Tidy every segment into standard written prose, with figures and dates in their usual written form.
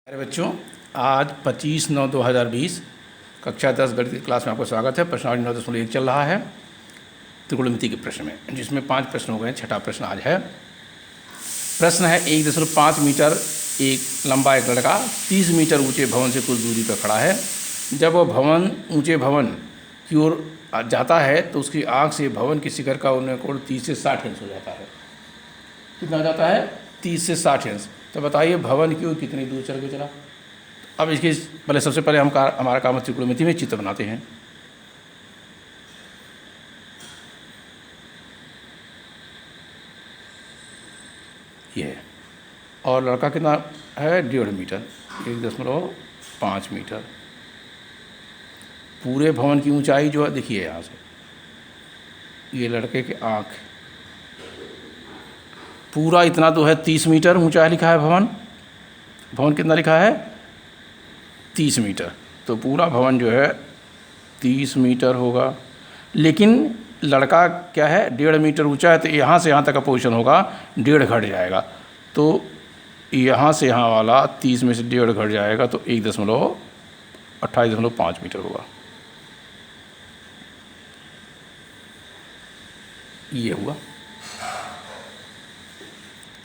अरे बच्चों, आज 25/9/2020 कक्षा 10 गणित की क्लास में आपका स्वागत है। प्रश्नावली 9.1 चल रहा है त्रिकोणमिति के प्रश्न में, जिसमें 5 प्रश्न हो गए। छठा प्रश्न आज है। प्रश्न है 1.5 मीटर एक लंबा एक लड़का 30 मीटर ऊंचे भवन से कुछ दूरी पर खड़ा है। जब वह ऊंचे भवन की ओर जाता है तो उसकी आँख से भवन की शिखर का उन्नयन कोण 30 से 60 अंश हो जाता है। कितना हो जाता है? 30 से 60 अंश। तो बताइए भवन की ओर कितनी दूर चल के चला। अब इसके पहले सबसे पहले हमारा काम त्रिकोणमिति में चित्र बनाते हैं। ये है, और लड़का कितना है? 1.5 मीटर, 1.5 मीटर। पूरे भवन की ऊंचाई जो है देखिए यहाँ से, ये लड़के के आँख पूरा इतना तो है 30 मीटर ऊंचा लिखा है। भवन कितना लिखा है? 30 मीटर। तो पूरा भवन जो है 30 मीटर होगा, लेकिन लड़का क्या है? 1.5 मीटर ऊंचा है, तो यहाँ से यहाँ तक का पोजीशन होगा 1.5 घट जाएगा। तो यहाँ से यहाँ वाला 30 में से 1.5 घट जाएगा, तो 1.28.5 मीटर होगा। ये हुआ।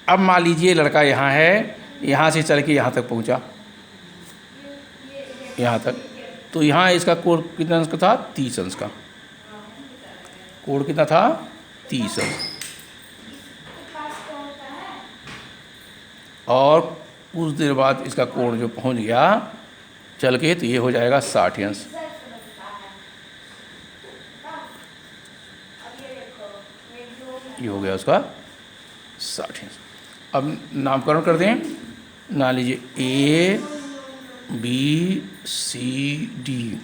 अब मान लीजिए लड़का यहाँ है, यहाँ से चल के यहाँ तक पहुँचा, यहाँ तक। तो यहाँ इसका कोण कितना अंश का था? 30 अंश का। कोण कितना था? 30 अंश। और कुछ देर बाद इसका कोण जो पहुँच गया चल के, तो ये हो जाएगा 60 अंश। ये हो गया उसका 60 अंश। अब नामकरण कर दें। मान लीजिए A B C D,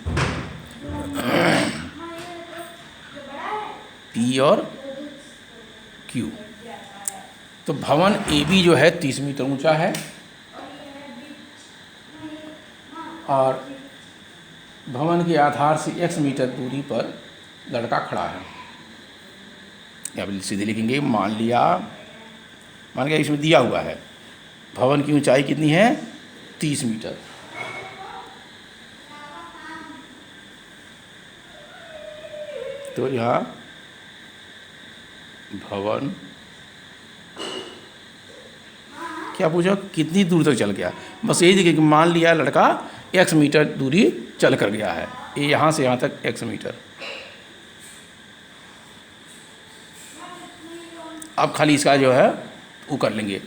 P और Q। तो भवन AB जो है 30 मीटर ऊंचा है, और भवन के आधार से x मीटर दूरी पर लड़का खड़ा है। यहाँ सीधे लिखेंगे। मान गया इसमें दिया हुआ है भवन की ऊंचाई कितनी है? 30 मीटर। तो यहाँ भवन क्या पूछा? कितनी दूर तक चल गया? बस यही देखिए कि मान लिया लड़का x मीटर दूरी चल कर गया है। ये यहाँ से यहाँ तक x मीटर। अब खाली इसका जो है वो कर लेंगे।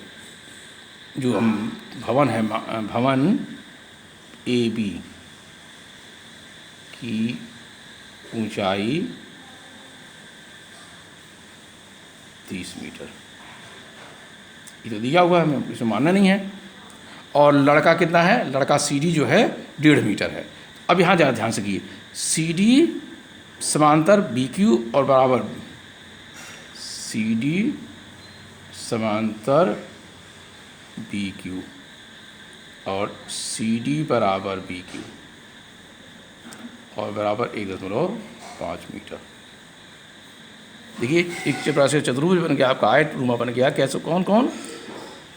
जो हम भवन है, भवन AB की ऊंचाई 30 मीटर, ये तो दिया हुआ है, हमें इसमें मानना नहीं है। और लड़का कितना है? लड़का CD जो है 1.5 मीटर है। अब यहाँ ज़रा ध्यान से कीजिए, CD समांतर BQ और बराबर CD समांतर BQ और CD बराबर BQ और बराबर 1.5 मीटर। देखिए एक चपरा से चतुर्भुज बन गया, आपका आयत रूमा बन गया। कैसे? कौन कौन?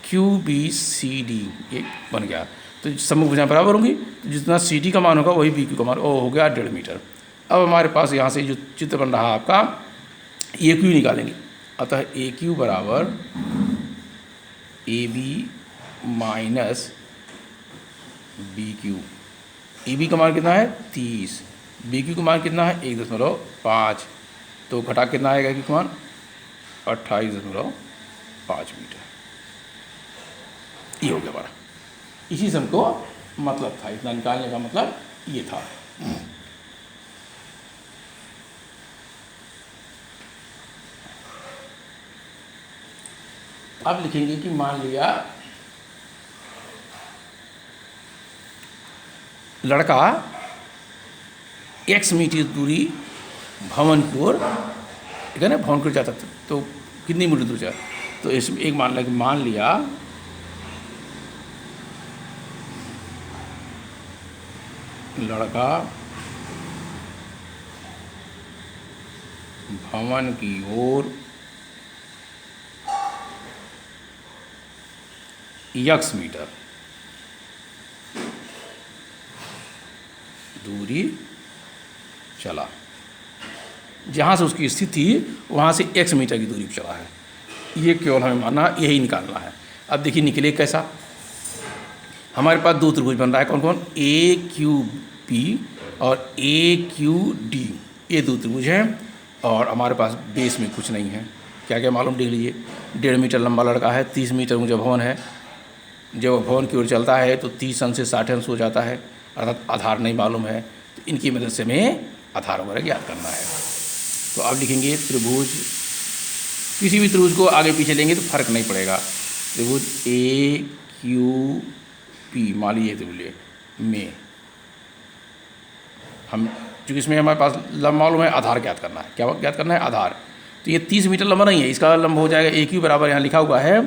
QBCD ये बन गया। तो सम्मुख भुजाएं बराबर होंगी, तो जितना CD का मान होगा वही BQ का मान, वो हो गया 1.5 मीटर। अब हमारे पास यहाँ से जो चित्र बन रहा है आपका, AQ निकालेंगे। अतः AQ बराबर AB माइनस BQ। AB का मान कितना है? 30। BQ का मान कितना है? 1.5। तो घटा कितना आएगा कि मान? 28.5 मीटर। ये हो गया हमारा। इसी से हमको मतलब था, इतना निकालने का मतलब ये था। अब लिखेंगे कि मान लिया लड़का x मीटर दूरी भवन की ओर, ठीक है ना, भवन की ओर जाता था। तो कितनी मीटर दूर जाए? तो इसमें एक मान लिया लड़का भवन की ओर x मीटर दूरी चला, जहाँ से उसकी स्थिति थी वहाँ से x मीटर की दूरी पर चला है। ये केवल हमें मानना, यही निकालना है। अब देखिए निकले कैसा। हमारे पास दो त्रिभुज बन रहा है, कौन कौन, ए क्यू पी और ए क्यू डी, ये दो त्रिभुज हैं। और हमारे पास बेस में कुछ नहीं है। क्या क्या मालूम देख लीजिए। 1.5 मीटर लंबा लड़का है, 30 मीटर ऊंचा भवन है। जब भवन की ओर चलता है तो 30 अंश से 60 अंश हो जाता है, अर्थात आधार नहीं मालूम है। तो इनकी मदद से हमें आधार वगैरह ज्ञात करना है। तो अब लिखेंगे त्रिभुज, किसी भी त्रिभुज को आगे पीछे लेंगे तो फर्क नहीं पड़ेगा। त्रिभुज ए क्यू पी, मान लीजिए त्रिभुज में हम, चूँकि इसमें हमारे पास लंब मालूम है, आधार ज्ञात करना है। क्या ज्ञात करना है, आधार। तो ये 30 मीटर लंबा नहीं है, इसका लंब हो जाएगा ए क्यू बराबर, यहाँ लिखा हुआ है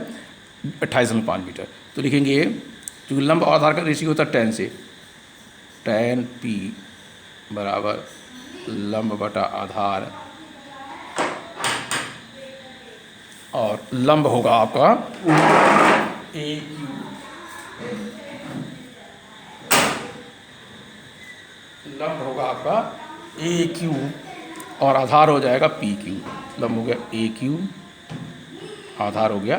28.5 मीटर। तो लिखेंगे, क्योंकि लंब और आधार का रेशियो होता है tan से, tan p बराबर लंब बटा आधार, और लंब होगा आपका ए क्यू, लंब होगा आपका ए क्यू और आधार हो जाएगा पी क्यू। लंब हो गया ए क्यू, आधार हो गया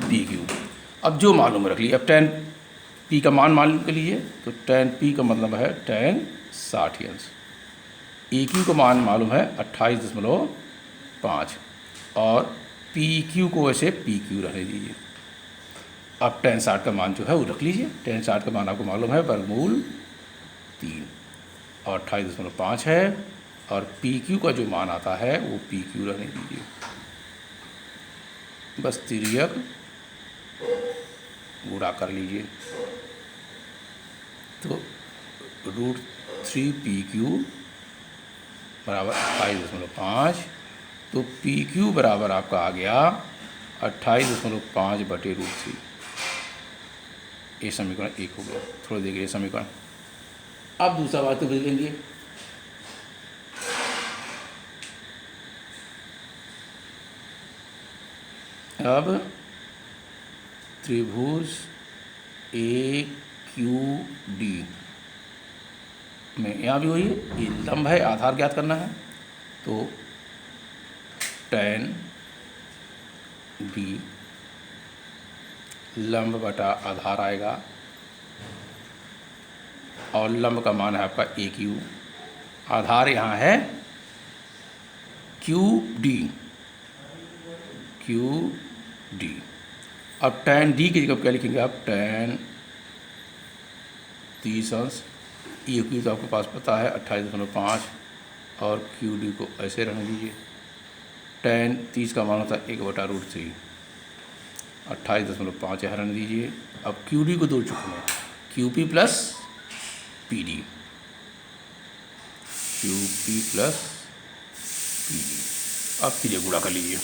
पी क्यू। अब जो मालूम रख लीजिए। अब tan p का मान मालूम कर लीजिए। तो tan p का मतलब है tan 60 अंश। ए क्यू का मान मालूम है 28.5, और पी क्यू को वैसे पी क्यू रहने दीजिए। अब tan 60 का मान जो है वो रख लीजिए। tan 60 का मान आपको मालूम है वर्गमूल 3, और 28.5 है, और पी क्यू का जो मान आता है वो पी क्यू रहने दीजिए। बस तिर्यक गुणा कर लीजिए। तो √3 बराबर 28.5। तो पी क्यू बराबर आपका आ गया 28.5/√3। ये समीकरण 1 हो गया। थोड़ा देखिए ये समीकरण। अब दूसरा बात तो देखेंगे। अब त्रिभुज ए क्यू डी में यहाँ भी वही ये लंब है, आधार ज्ञात करना है। तो tan b लंब बटा आधार आएगा, और लंब का मान है आपका ए क्यू, आधार यहाँ है क्यू डी, क्यू डी। अब tan d की जगह क्या लिखेंगे आप, tan 30 अंश, ए क्यू तो आपके पास पता है 28.5, और क्यू डी को ऐसे रहने दीजिए। tan 30 का मान होता है 1/√3, 28.5 यहाँ रहने दीजिए। अब क्यू डी को दो चुके में, Q P plus P D, Q P plus P D. अब तिर्यक गुणा कर लीजिए।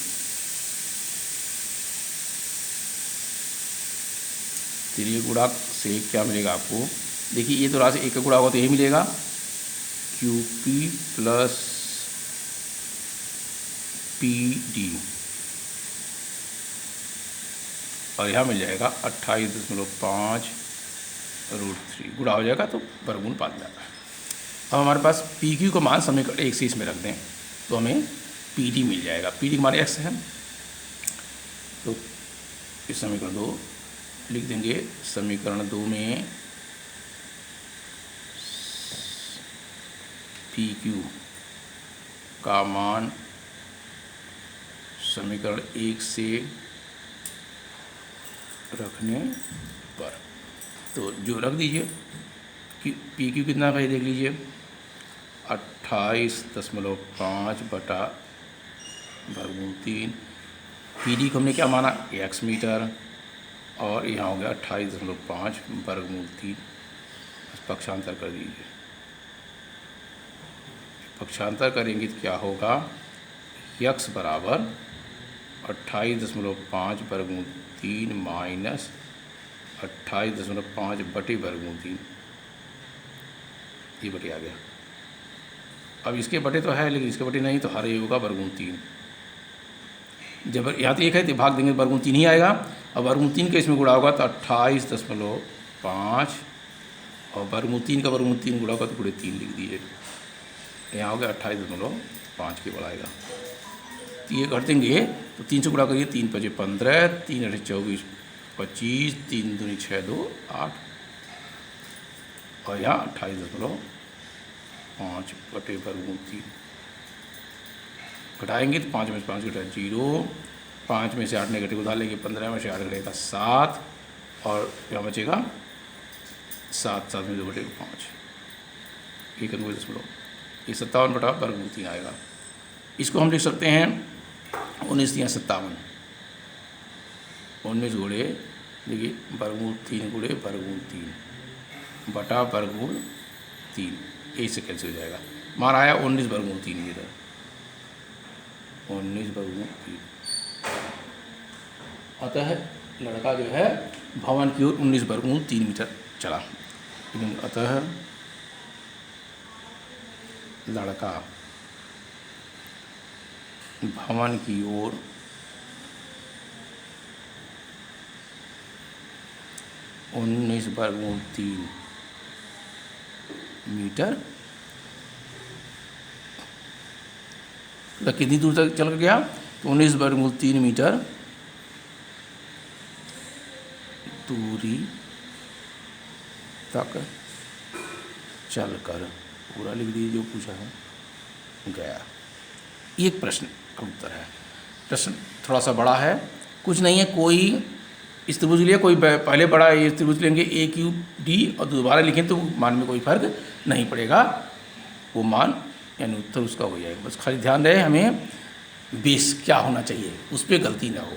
तिर्यक गुणा से क्या मिलेगा आपको, देखिए ये तो राशि एक का गुणा होगा तो यही मिलेगा, Q P plus P D, और यहाँ मिल जाएगा 28.5/√3। गुणा हो जाएगा तो वर्गमूल 5 में आता है। अब हमारे पास पी क्यू का मान समीकरण 1 से इसमें रख दें तो हमें पी डी मिल जाएगा। पी डी का मान x है, तो इस समीकरण 2 लिख देंगे। समीकरण 2 में पी क्यू का मान समीकरण 1 से रखने पर, तो जो रख दीजिए कि पी क्यू कितना भाई देख लीजिए, 28.5/√3। पी डी को हमने क्या माना, x मीटर, और यहाँ हो गया 28.5/√3। पक्षांतर कर दीजिए। पक्षांतर करेंगे तो क्या होगा, x बराबर 28.5/√3 माइनस 28.5/√3, ये बटे आ गया। अब इसके बटे तो है, लेकिन इसके बटे नहीं, तो हर ये होगा √3। जब यहाँ तो 1 है तो भाग देंगे √3 ही आएगा। अब √3 के इसमें गुणा होगा तो 28.5 और वर्गमूल 3 का वर्गमूल 3 गुणा का तो पूरे 3 लिख दीजिए। यहाँ हो गया 28.5 के बढ़ाएगा। तो ये कर देंगे तो 3 से गुणा करिए, 3 × 5 = 15, 3 × 8 = 24, 25, 3 दूनी 6, 2 8 और यहाँ 28.5 बटे वर्गमूल 3 घटाएंगे तो 5 में से 5 घटा 0, 5 में से 8 नेगेटिव उधार लेंगे, 15 में से 8 घटेगा 7 और यहाँ बचेगा 7, 7 में 2 घटेगा 5, 1.10, ये 57 बटा वर्गमूल 3 आएगा। इसको हम लिख सकते हैं 19 × 3 = 57, 19 गुणे देखिए वर्गमूल 3 गुणे वर्गमूल 3 बटा वर्गमूल 3, ऐसे कैसे हो जाएगा। मान आया 19 वर्गमूल 3 मीटर, 19 वर्गमूल 3। अतः लड़का जो है भवन की ओर 19 वर्गमूल 3 मीटर चला। लेकिन अतः लड़का भवन की ओर 19 वर्गमूल 3 मीटर कितनी दूर तक चल गया, तो 19 वर्गमूल 3 मीटर दूरी तक चलकर, पूरा लिख दीजिए जो पूछा है, गया। एक प्रश्न का उत्तर है। प्रश्न थोड़ा सा बड़ा है, कुछ नहीं है, कोई इस त्रिभुज लिया, कोई पहले बड़ा ये त्रिभुज लेंगे AQD और दोबारा लिखें तो मान में कोई फर्क नहीं पड़ेगा, वो मान यानी उत्तर उसका हो जाएगा। बस खाली ध्यान रहे हमें बेस क्या होना चाहिए, उस पर गलती ना हो।